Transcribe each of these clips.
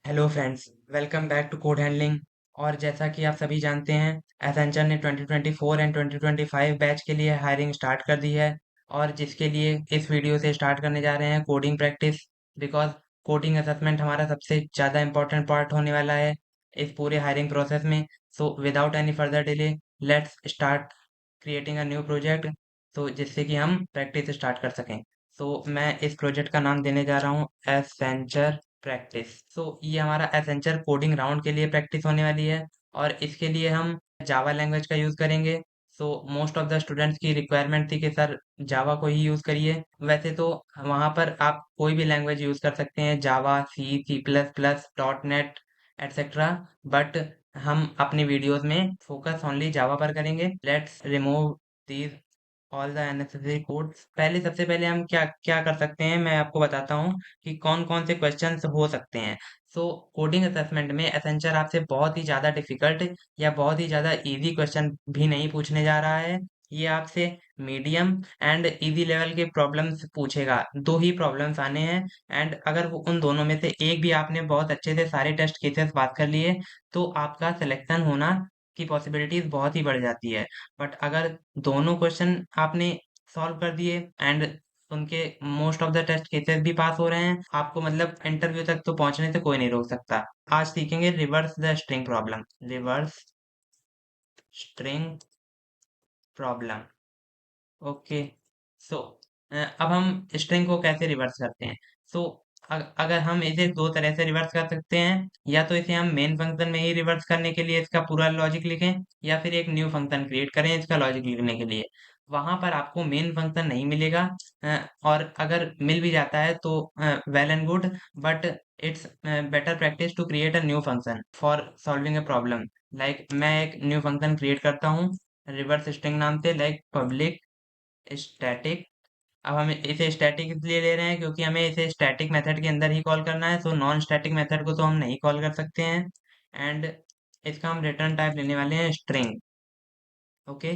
Hello friends, welcome back to code handling. और जैसा कि आप सभी जानते हैं, एसेंचर ने 2024 एंड 2025 बैच के लिए हायरिंग स्टार्ट कर दी है। और जिसके लिए इस वीडियो से स्टार्ट करने जा रहे हैं coding practice. Because coding assessment हमारा सबसे ज़्यादा इंपॉर्टेंट पार्ट होने वाला है इस पूरे हायरिंग प्रोसेस में। So without any further delay, let's start creating a new project, तो जिससे कि हम प्रैक्टिस स्टार्ट कर सकें। सो मैं इस प्रोजेक्ट का नाम देने जा रहा हूँ एसेंचर प्रैक्टिस। सो ये हमारा एसेंचर कोडिंग राउंड के लिए प्रैक्टिस होने वाली है। और इसके लिए हम जावा लैंग्वेज का यूज़ करेंगे। So most of the students की रिक्वायरमेंट थी कि सर जावा को ही यूज़ करिए। वैसे तो वहाँ पर आप कोई भी लैंग्वेज यूज़ कर सकते हैं, जावा, C++, dot net etcetera. But हम अपनी वीडियोस में फोकस ओनली जावा पर करेंगे। Let's remove these all the unnecessary codes. पहले सबसे पहले हम क्या क्या कर सकते हैं, मैं आपको बताता हूँ कि कौन कौन से क्वेश्चंस हो सकते हैं। सो कोडिंग असेसमेंट में एसेंचर आपसे बहुत ही ज़्यादा डिफिकल्ट या बहुत ही ज़्यादा इजी क्वेश्चन भी नहीं पूछने जा रहा है। ये आपसे मीडियम एंड इजी लेवल के प्रॉब्लम्स पूछेगा। दो ही प्रॉब्लम्स आने हैं। एंड अगर वो उन दोनों में से एक भी आपने बहुत अच्छे से सारे टेस्ट केसेस बात कर लिए, तो आपका सिलेक्शन होना की पॉसिबिलिटीज बहुत ही बढ़ जाती है। बट अगर दोनों क्वेश्चन आपने सॉल्व कर दिए एंड उनके most of the test cases भी पास हो रहे हैं, आपको मतलब इंटरव्यू तक तो पहुंचने से कोई नहीं रोक सकता। आज सीखेंगे reverse the string problem. Reverse string problem. Okay. So अब हम स्ट्रिंग को कैसे रिवर्स करते हैं। सो अगर हम इसे दो तरह से रिवर्स कर सकते हैं, या तो इसे हम मेन फंक्शन में ही रिवर्स करने के लिए इसका पूरा लॉजिक लिखें, या फिर एक न्यू फंक्शन क्रिएट करें इसका लॉजिक लिखने के लिए। वहां पर आपको मेन फंक्शन नहीं मिलेगा। और अगर मिल भी जाता है तो well and good, but it's better practice to create a new function for solving a problem. Like मैं एक न्यू फंक्शन क्रिएट करता हूँ रिवर्स स्ट्रिंग नाम से, लाइक पब्लिक स्टैटिक। अब हम इसे स्टैटिक इसलिए ले रहे हैं क्योंकि हमें इसे स्टैटिक मेथड के अंदर ही कॉल करना है। सो नॉन स्टैटिक मेथड को तो हम नहीं कॉल कर सकते हैं। एंड इसका हम रिटर्न टाइप लेने वाले हैं स्ट्रिंग। ओके।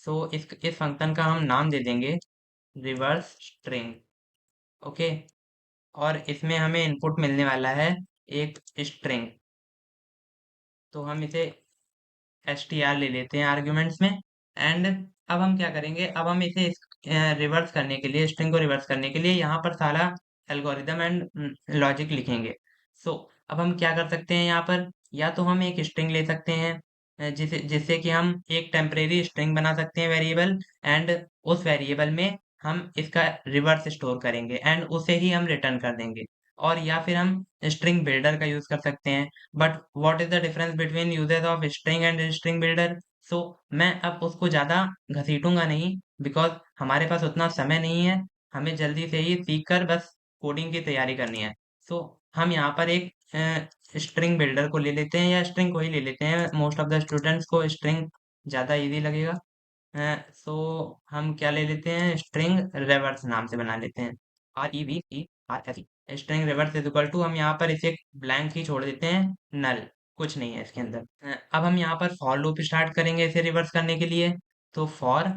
सो इस फंक्शन का हम नाम दे देंगे रिवर्स स्ट्रिंग। ओके। और इसमें हमें इनपुट मिलने वाला है एक स्ट्रिंग। तो हम इसे str ले लेते हैं आर्ग्यूमेंट्स में। एंड अब हम क्या करेंगे, अब हम इसे रिवर्स करने के लिए, स्ट्रिंग को रिवर्स करने के लिए यहाँ पर सारा एल्गोरिदम एंड लॉजिक लिखेंगे। सो अब हम क्या कर सकते हैं यहाँ पर, या तो हम एक स्ट्रिंग ले सकते हैं जिसे जिससे कि हम एक टेम्परेरी स्ट्रिंग बना सकते हैं वेरिएबल। एंड उस वेरिएबल में हम इसका रिवर्स स्टोर करेंगे एंड उसे ही हम रिटर्न कर देंगे। और या फिर हम स्ट्रिंग बिल्डर का यूज कर सकते हैं। But what is the difference between uses of string and string builder. So मैं अब उसको ज़्यादा घसीटूंगा नहीं, बिकॉज हमारे पास उतना समय नहीं है। हमें जल्दी से ही सीख कर बस कोडिंग की तैयारी करनी है। सो हम यहाँ पर एक स्ट्रिंग बिल्डर को ले लेते हैं, या स्ट्रिंग को ही ले लेते हैं। मोस्ट ऑफ द स्टूडेंट्स को स्ट्रिंग ज़्यादा इजी लगेगा। सो हम क्या ले लेते हैं, स्ट्रिंग रिवर्स नाम से बना लेते हैं। REVERSE। String reverse is equal to, हम यहाँ पर इसे ब्लैंक ही छोड़ देते हैं, नल, कुछ नहीं है इसके अंदर। अब हम यहाँ पर फॉर लूप स्टार्ट करेंगे इसे रिवर्स करने के लिए। तो फॉर,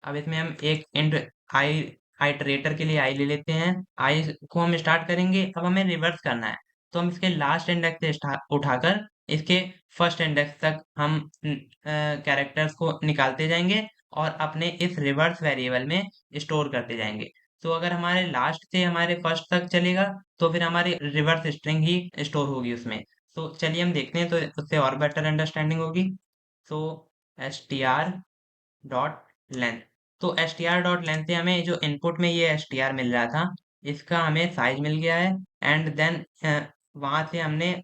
अब इसमें हम एक इंड आई आइटरेटर के लिए आई ले लेते हैं। आई को हम स्टार्ट करेंगे, अब हमें रिवर्स करना है। तो हम इसके लास्ट इंडेक्स से उठाकर इसके फर्स्ट इंडेक्स तक हम कैरेक्टर्स को निकालते जाएंगे और अपने इस रिवर्स वेरिएबल में स्टोर करते जाएंगे। तो अगर हमारे लास्ट से हमारे फर्स्ट तक चलेगा, तो फिर हमारी रिवर्स स्ट्रिंग ही स्टोर होगी उसमें। तो चलिए हम देखते हैं, तो उससे और बेटर अंडरस्टैंडिंग होगी। सो str डॉट लेंथ। तो str डॉट लेंथ से हमें जो इनपुट में ये str मिल रहा था, इसका हमें साइज मिल गया है। एंड देन वहां से हमने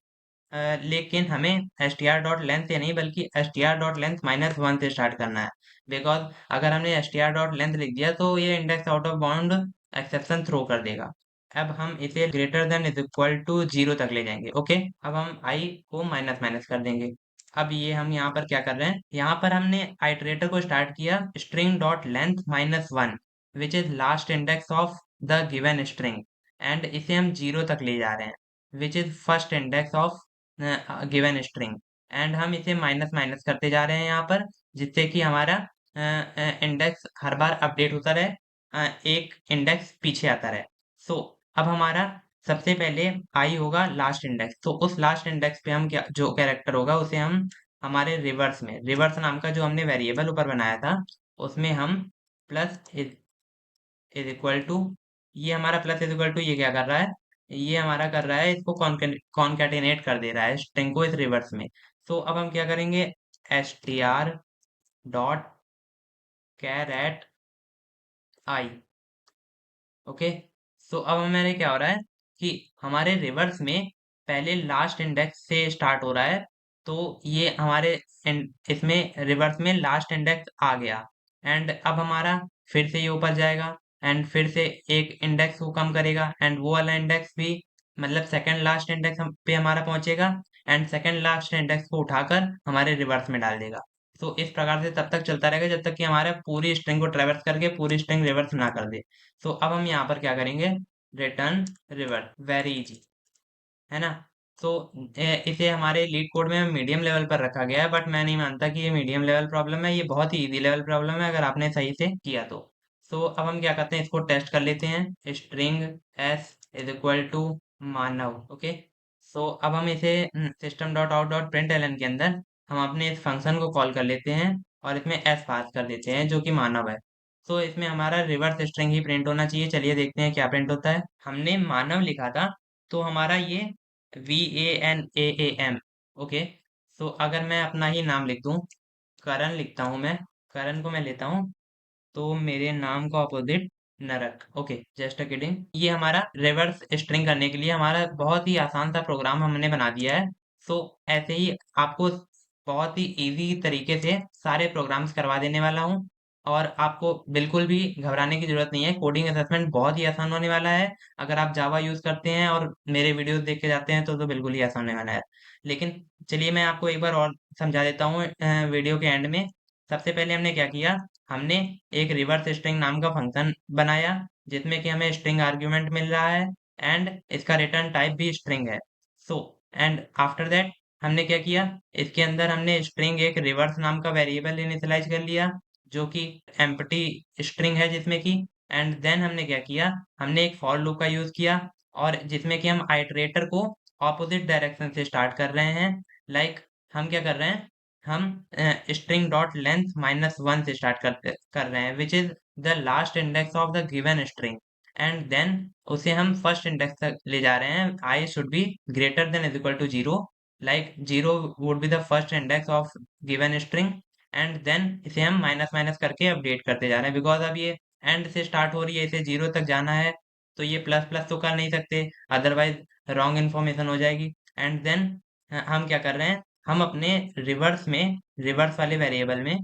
लेकिन हमें str डॉट लेंथ से नहीं, बल्कि str डॉट लेंथ -1 से स्टार्ट करना है। बिकॉज अगर हमने str डॉट लेंथ लिख दिया तो ये index out of bound exception throw कर देगा। अब हम इसे greater than is equal to 0 तक ले जाएंगे। ओके। अब हम आई को माइनस माइनस कर देंगे। अब ये हम यहाँ पर क्या कर रहे हैं, यहाँ पर हमने आइटरेटर को स्टार्ट किया string dot length -1, which is last index of the given string. And इसे हम 0 तक ले जा रहे हैं, which is first index of given string. And हम इसे माइनस माइनस करते जा रहे हैं यहाँ पर, जिससे कि हमारा इंडेक्स हर बार अपडेट होता रहे, एक इंडेक्स पीछे आता रहे। सो अब हमारा सबसे पहले आई होगा लास्ट इंडेक्स, तो उस लास्ट इंडेक्स पे हम क्या जो कैरेक्टर होगा उसे हम हमारे रिवर्स नाम का जो हमने वेरिएबल ऊपर बनाया था उसमें हम प्लस इज इक्वल टू, ये हमारा प्लस इज इक्वल टू ये क्या कर रहा है, ये हमारा कर रहा है इसको कॉन्केटिनेट कर दे रहा है स्ट्रिंग को इस रिवर्स में। तो अब हम क्या करेंगे, str डॉट कैरेट आई। ओके, सो अब हमारे क्या हो रहा है कि हमारे रिवर्स में पहले लास्ट इंडेक्स से स्टार्ट हो रहा है, तो ये हमारे इसमें रिवर्स में लास्ट इंडेक्स आ गया, एंड अब हमारा फिर से ये ऊपर जाएगा एंड फिर से एक इंडेक्स को कम करेगा, एंड वो वाला इंडेक्स भी मतलब सेकंड लास्ट इंडेक्स पे हमारा पहुंचेगा, एंड सेकंड लास्ट इंडेक्स को उठाकर हमारे रिवर्स में डाल देगा। तो इस प्रकार से तब तक चलता रहेगा जब तक कि हमारे पूरी स्ट्रिंग को ट्रेवर्स करके पूरी स्ट्रिंग रिवर्स ना कर दे। तो अब हम यहाँ पर क्या करेंगे, रिटर्न रिवर्स, वेरी इजी, है ना। तो इसे हमारे लीड कोड में मीडियम लेवल पर रखा गया है, बट मैं नहीं मानता कि ये मीडियम लेवल प्रॉब्लम है, ये बहुत ही इजी लेवल प्रॉब्लम है अगर आपने सही से किया तो। अब हम क्या करते हैं, इसको टेस्ट कर लेते हैं, string s is equal to Manav. Okay, अब हम इसे system dot out dot print l के अंदर हम अपने इस फंक्शन को कॉल कर लेते हैं और इसमें एस पास कर देते हैं जो कि मानव है। इसमें हमारा रिवर्स स्ट्रिंग ही प्रिंट होना चाहिए। चलिए देखते हैं क्या प्रिंट होता है। हमने मानव लिखा था, तो हमारा ये VANAAM। ओके, अगर मैं अपना ही नाम लिख दूं, करण लिखता हूं मैं, करण को मैं लेता हूं, तो मेरे नाम का ऑपोजिट नरक। Okay, just a kidding. ये हमारा रिवर्स स्ट्रिंग करने के लिए हमारा बहुत ही आसान सा प्रोग्राम हमने बना दिया है। ऐसे ही आपको बहुत ही इजी तरीके से सारे प्रोग्राम्स करवा देने वाला हूँ, और आपको बिल्कुल भी घबराने की जरूरत नहीं है। कोडिंग असेसमेंट बहुत ही आसान होने वाला है। अगर आप जावा यूज करते हैं और मेरे वीडियोस देख के जाते हैं तो बिल्कुल ही आसान होने वाला है। लेकिन चलिए मैं आपको एक बार और समझा देता हूँ वीडियो के एंड में। सबसे पहले हमने क्या किया, हमने एक रिवर्स स्ट्रिंग नाम का फंक्शन बनाया जिसमें कि हमें स्ट्रिंग आर्ग्यूमेंट मिल रहा है, एंड इसका रिटर्न टाइप भी स्ट्रिंग है। सो एंड आफ्टर दैट हमने क्या किया, इसके अंदर हमने स्ट्रिंग एक रिवर्स नाम का वेरिएबल इनिशियलाइज कर लिया जो कि एम्प्टी स्ट्रिंग है जिसमें कि, एंड देन हमने क्या किया, हमने एक फॉर लूप का यूज किया और जिसमें कि हम आइटरेटर को ऑपोजिट डायरेक्शन से स्टार्ट कर रहे हैं। हम क्या कर रहे हैं, हम स्ट्रिंग डॉट लेंथ -1 से स्टार्ट कर रहे हैं, which is the last index of the given string, and then उसे हम फर्स्ट इंडेक्स तक ले जा रहे हैं। I should be greater than is equal to zero, like zero would be the first index of given string, and then इसे हम minus minus करके अपडेट करते जा रहे हैं, बिकॉज अब ये एंड से स्टार्ट हो रही है, इसे जीरो तक जाना है, तो ये प्लस प्लस तो कर नहीं सकते, अदरवाइज रॉन्ग इन्फॉर्मेशन हो जाएगी। एंड देन हम क्या कर रहे हैं, हम अपने रिवर्स वाले वेरिएबल में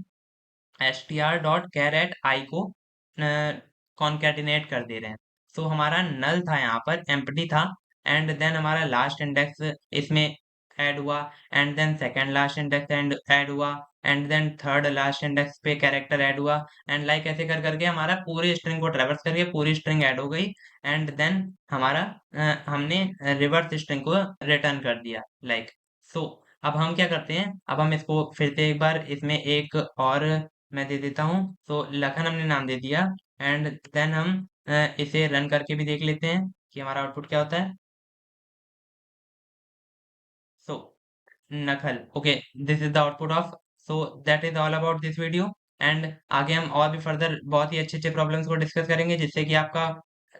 str.char@i को कॉन्केटिनेट कर दे रहे हैं। हमारा नल था यहाँ पर, एम्प्टी था, एंड देन हमारा लास्ट इंडेक्स इसमें ऐड हुआ, and then second last index and add हुआ, and then third last index पे कैरेक्टर ऐड हुआ, एंड लाइक ऐसे कर करके हमारा पूरी स्ट्रिंग को ट्रेवर्स करके पूरी स्ट्रिंग ऐड हो गई, एंड देन हमारा हमने रिवर्स स्ट्रिंग को रिटर्न कर दिया, लाइक सो। अब हम क्या करते हैं, अब हम इसको फिर से एक बार इसमें एक और मैं दे देता हूँ, लखन हमने नाम दे दिया, एंड देन हम इसे रन करके भी देख लेते हैं कि हमारा आउटपुट क्या होता है। सो नखल, okay, this is the output of, that is all about this video. And आगे हम और भी फर्दर बहुत ही अच्छे अच्छे प्रॉब्लम्स को डिस्कस करेंगे जिससे कि आपका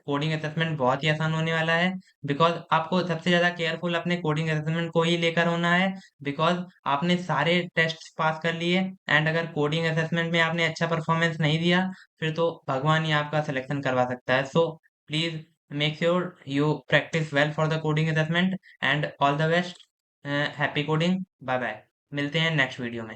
कोडिंग असेसमेंट बहुत ही आसान होने वाला है, बिकॉज आपको सबसे ज्यादा केयरफुल अपने कोडिंग असेसमेंट को ही लेकर होना है, बिकॉज आपने सारे टेस्ट पास कर लिए, एंड अगर कोडिंग असेसमेंट में आपने अच्छा परफॉर्मेंस नहीं दिया फिर तो भगवान ही आपका सिलेक्शन करवा सकता है। Please make sure you practice well for the coding assessment, and all the best, happy coding, bye bye, मिलते हैं नेक्स्ट वीडियो में।